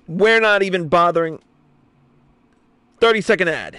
We're not even bothering. 30-second ad.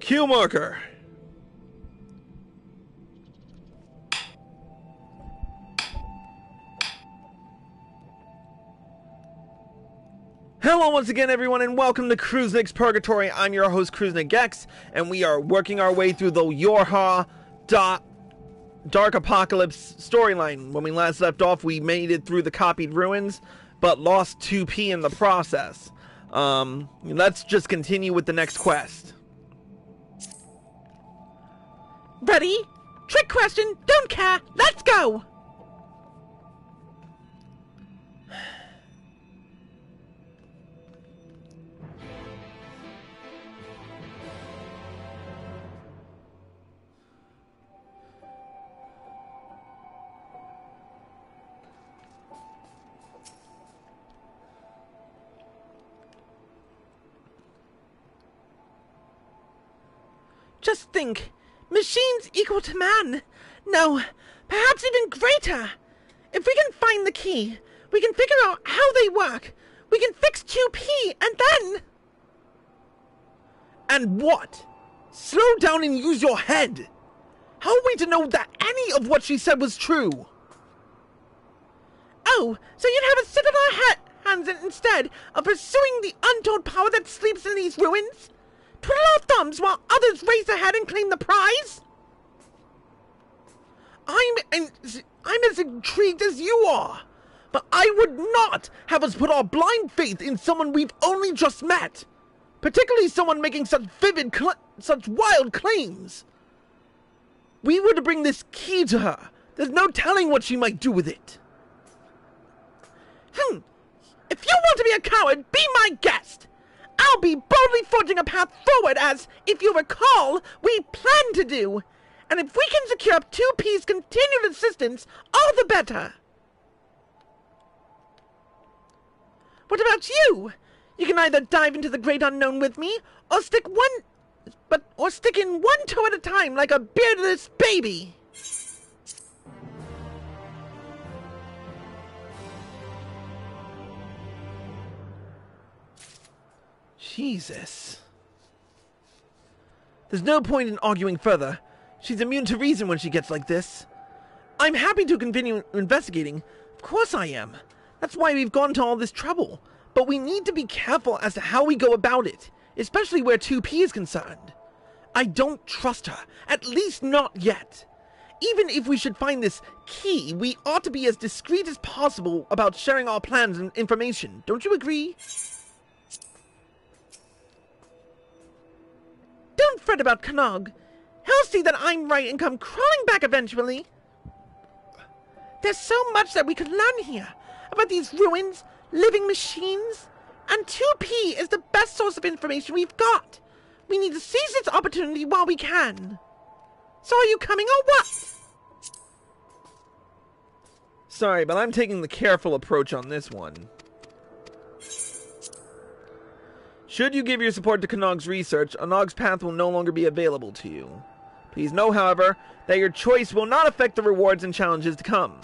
Q marker. Hello once again everyone and welcome to Crusnik's Purgatory. I'm your host Crusnik X and we are working our way through the Yorha Dark Apocalypse storyline. When we last left off we made it through the copied ruins but lost 2p in the process. Let's just continue with the next quest. Ready? Trick question, don't care, let's go! Just think. Machines equal to man. No, perhaps even greater. If we can find the key, we can figure out how they work. We can fix 2p and then... And what? Slow down and use your head. How are we to know that any of what she said was true? Oh, so you'd have us sit on our hands instead of pursuing the untold power that sleeps in these ruins? Twiddle our thumbs while others race ahead and claim the prize? I'm as intrigued as you are, but I would not have us put our blind faith in someone we've only just met, particularly someone making such such wild claims. We were to bring this key to her. There's no telling what she might do with it. If you want to be a coward, be my guest. I'll be boldly forging a path forward as, if you recall, we planned to do. And if we can secure 2p's continued assistance, all the better. What about you? You can either dive into the great unknown with me, or stick in one toe at a time like a beardless baby. Jesus. There's no point in arguing further. She's immune to reason when she gets like this. I'm happy to continue investigating. Of course I am. That's why we've gone to all this trouble. But we need to be careful as to how we go about it, especially where 2p is concerned. I don't trust her, at least not yet. Even if we should find this key, we ought to be as discreet as possible about sharing our plans and information. Don't you agree? Don't fret about Anogg. He'll see that I'm right and come crawling back eventually. There's so much that we could learn here about these ruins, living machines, and 2p is the best source of information we've got. We need to seize this opportunity while we can. So are you coming or what? Sorry, but I'm taking the careful approach on this one. Should you give your support to Anogg's research, Anogg's path will no longer be available to you. Please know, however, that your choice will not affect the rewards and challenges to come.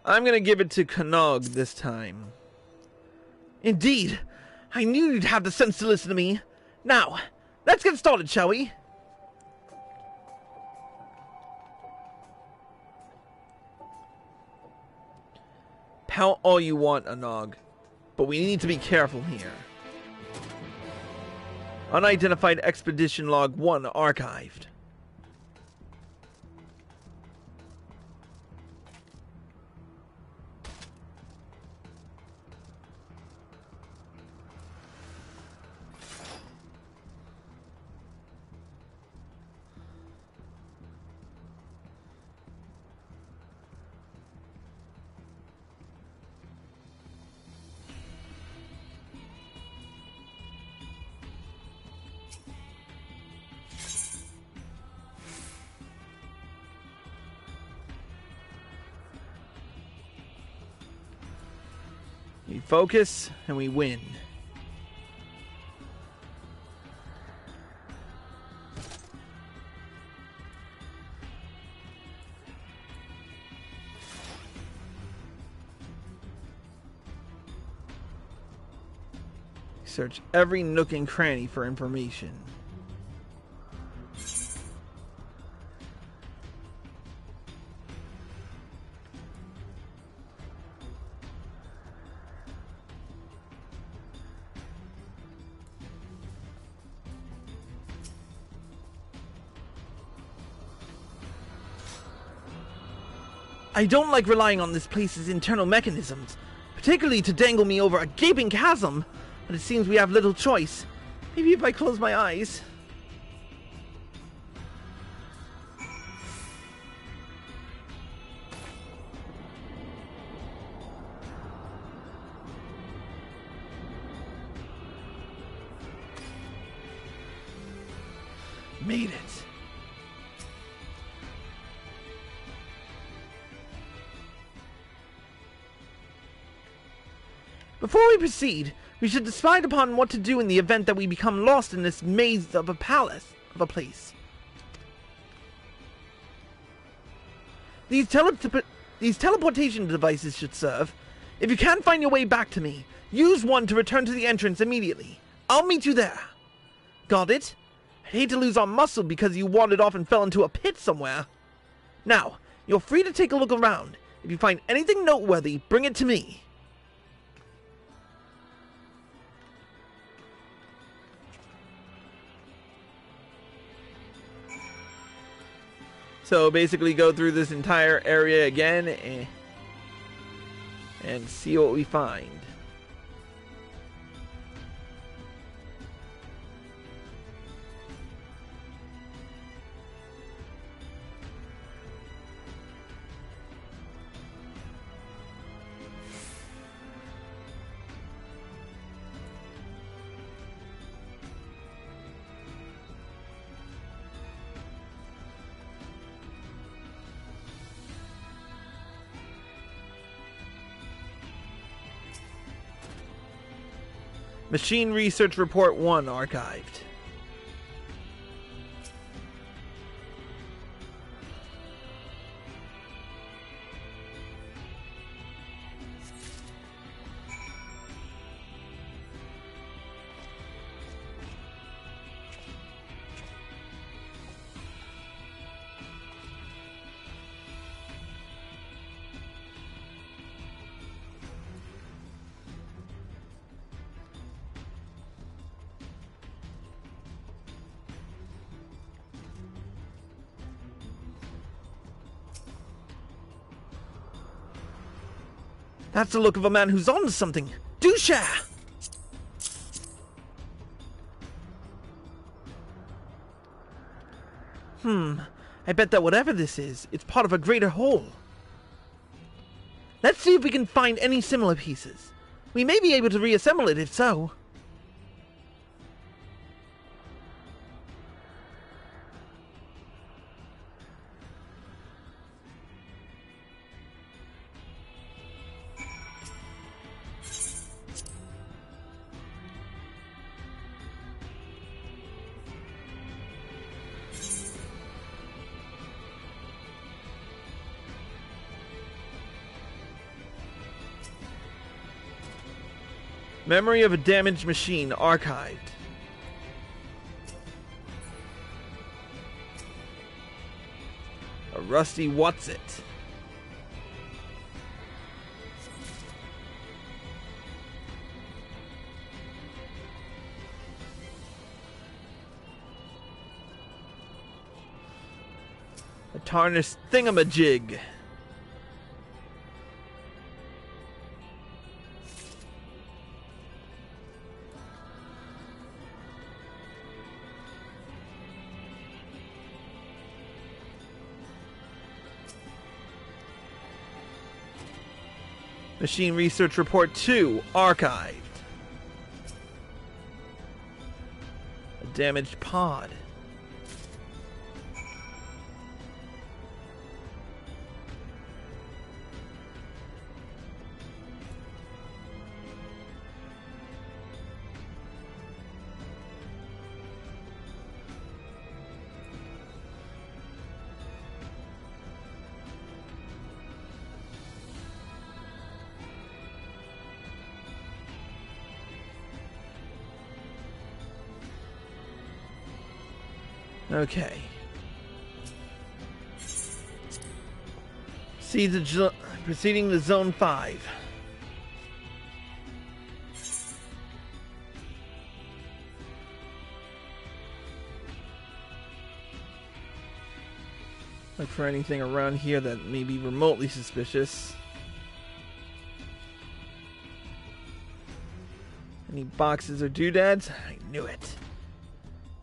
I'm gonna give it to Anogg this time. Indeed! I knew you'd have the sense to listen to me. Now, let's get started, shall we? Pout all you want, Anogg, but we need to be careful here. Unidentified Expedition Log 1 archived. We focus and we win. Search every nook and cranny for information. I don't like relying on this place's internal mechanisms, particularly to dangle me over a gaping chasm, but it seems we have little choice. Maybe if I close my eyes. Made it. Before we proceed, we should decide upon what to do in the event that we become lost in this maze of a place. These teleportation devices should serve. If you can't find your way back to me, use one to return to the entrance immediately. I'll meet you there. Got it? I'd hate to lose our muscle because you wandered off and fell into a pit somewhere. Now, you're free to take a look around. If you find anything noteworthy, bring it to me. So basically go through this entire area again and see what we find. Machine Research Report 1 archived. That's the look of a man who's on to something. Do share! I bet that whatever this is, it's part of a greater whole. Let's see if we can find any similar pieces. We may be able to reassemble it if so. Memory of a damaged machine archived. A rusty what's-it. Tarnished thingamajig. Machine Research Report 2, archived. A damaged pod. Okay. Proceeding to Zone 5. Look for anything around here that may be remotely suspicious. Any boxes or doodads? I knew it.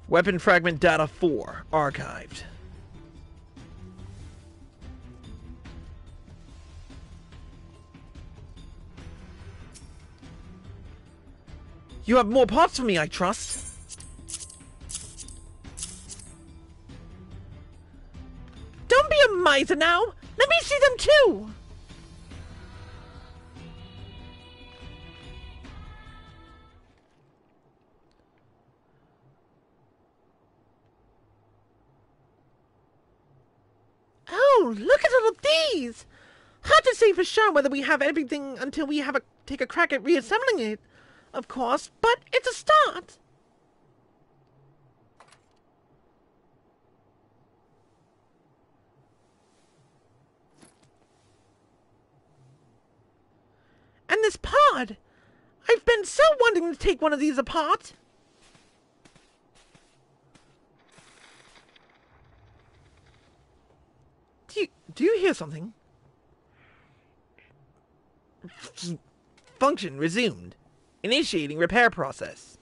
Weapon Fragment Data 4, archived. You have more parts for me, I trust. Don't be a miser now! Let me see them too! Oh, look at all of these! Hard to say for sure whether we have everything until we take a crack at reassembling it, of course, but it's a start! And this pod! I've been so wanting to take one of these apart! Do you hear something? Function resumed. Initiating repair process.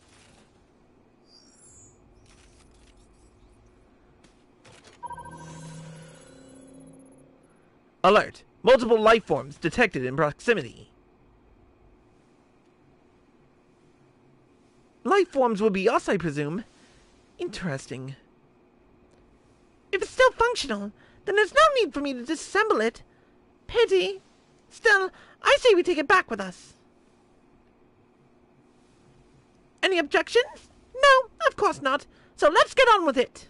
Alert. Multiple life forms detected in proximity. Life forms will be us, I presume. Interesting. If it's still functional, then there's no need for me to disassemble it. Pity. Still, I say we take it back with us. Any objections? No, of course not. So let's get on with it.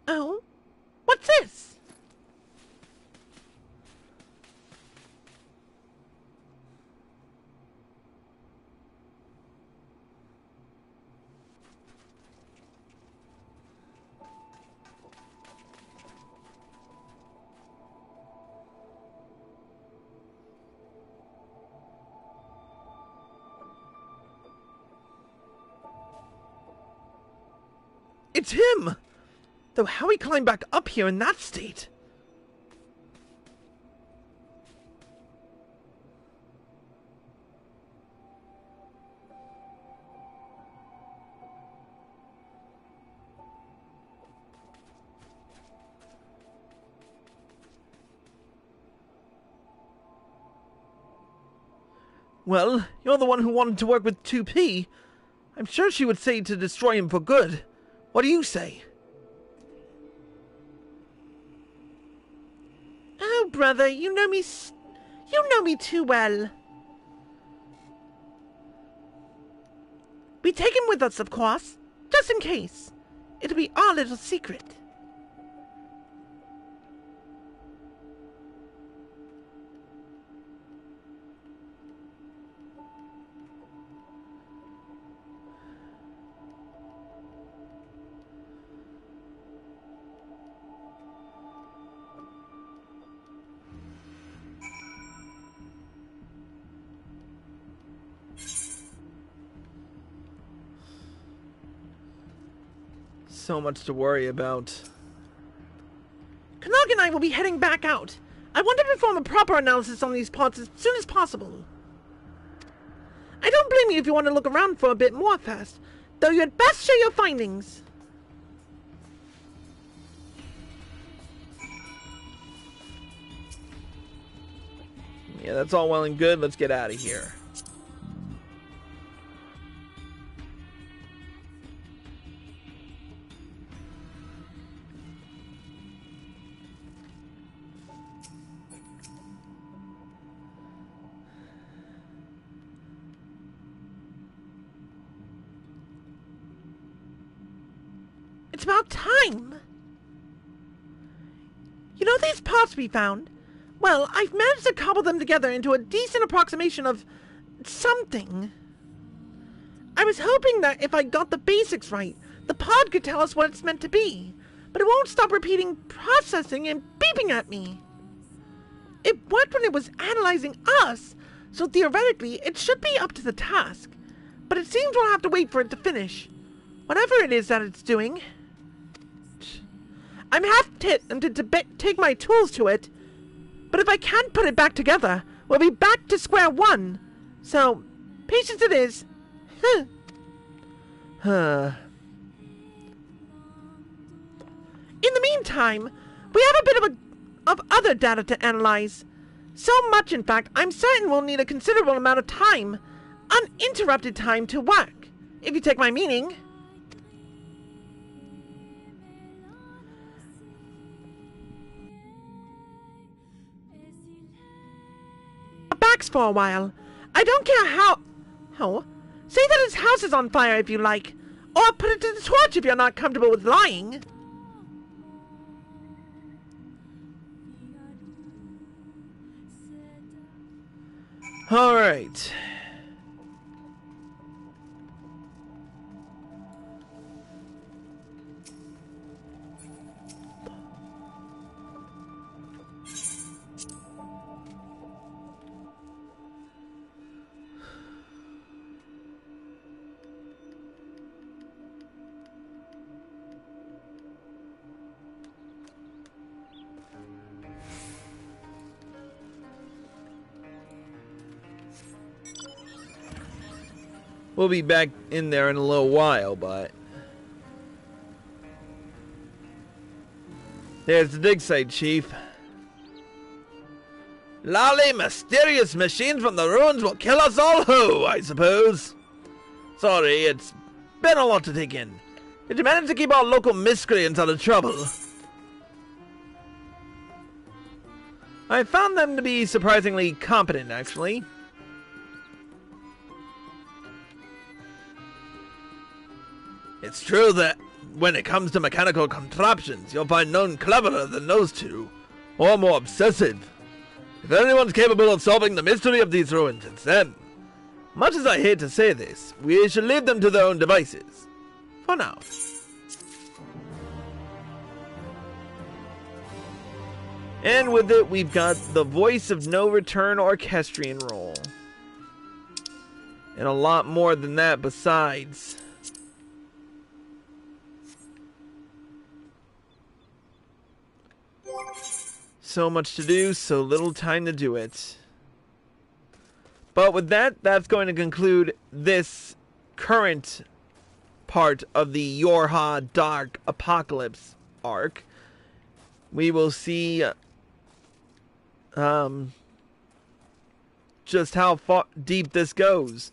Oh? What's this? It's him! Though how he climbed back up here in that state? Well, you're the one who wanted to work with 2P. I'm sure she would say to destroy him for good. What do you say? Oh, brother, you know me too well. We take him with us, of course, just in case. It'll be our little secret. So much to worry about. Anogg and I will be heading back out. I want to perform a proper analysis on these parts as soon as possible. I don't blame you if you want to look around for a bit more first, though you had best share your findings. Yeah, that's all well and good. Let's get out of here. It's about time. You know these parts we found? Well, I've managed to cobble them together into a decent approximation of something. I was hoping that if I got the basics right, the pod could tell us what it's meant to be, but it won't stop repeating processing and beeping at me. It worked when it was analyzing us, so theoretically it should be up to the task, but it seems we'll have to wait for it to finish. Whatever it is that it's doing. I'm half tempted to take my tools to it, but if I can't put it back together, we'll be back to square one. So, patience it is. In the meantime, we have a bit of other data to analyze. So much, in fact, I'm certain we'll need a considerable amount of time, uninterrupted time to work, if you take my meaning. Backs for a while. I don't care how... Say that his house is on fire if you like, or put it to the torch if you're not comfortable with lying. Alright. We'll be back in there in a little while, but... There's the dig site, Chief. Lolly, mysterious machines from the ruins will kill us all who, I suppose. Sorry, it's been a lot to take in. Did you manage to keep our local miscreants out of trouble? I found them to be surprisingly competent, actually. It's true that when it comes to mechanical contraptions, you'll find none cleverer than those two, or more obsessive. If anyone's capable of solving the mystery of these ruins, it's them. Much as I hate to say this, we should leave them to their own devices. For now. And with it, we've got the Voice of No Return orchestrion roll. And a lot more than that besides. So much to do, so little time to do it. But with that, that's going to conclude this current part of the Yorha Dark Apocalypse arc. We will see just how far deep this goes.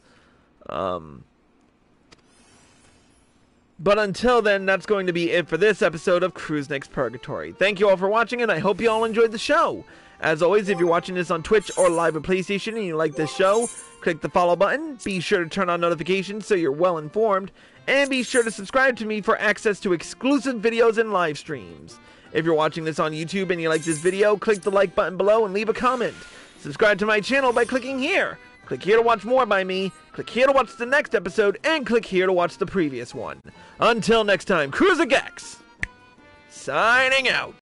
But until then, that's going to be it for this episode of Crusnik's Purgatory. Thank you all for watching, and I hope you all enjoyed the show. As always, if you're watching this on Twitch or live at PlayStation and you like this show, click the follow button, be sure to turn on notifications so you're well informed, and be sure to subscribe to me for access to exclusive videos and live streams. If you're watching this on YouTube and you like this video, click the like button below and leave a comment. Subscribe to my channel by clicking here. Click here to watch more by me, click here to watch the next episode, and click here to watch the previous one. Until next time, Crusnik, signing out.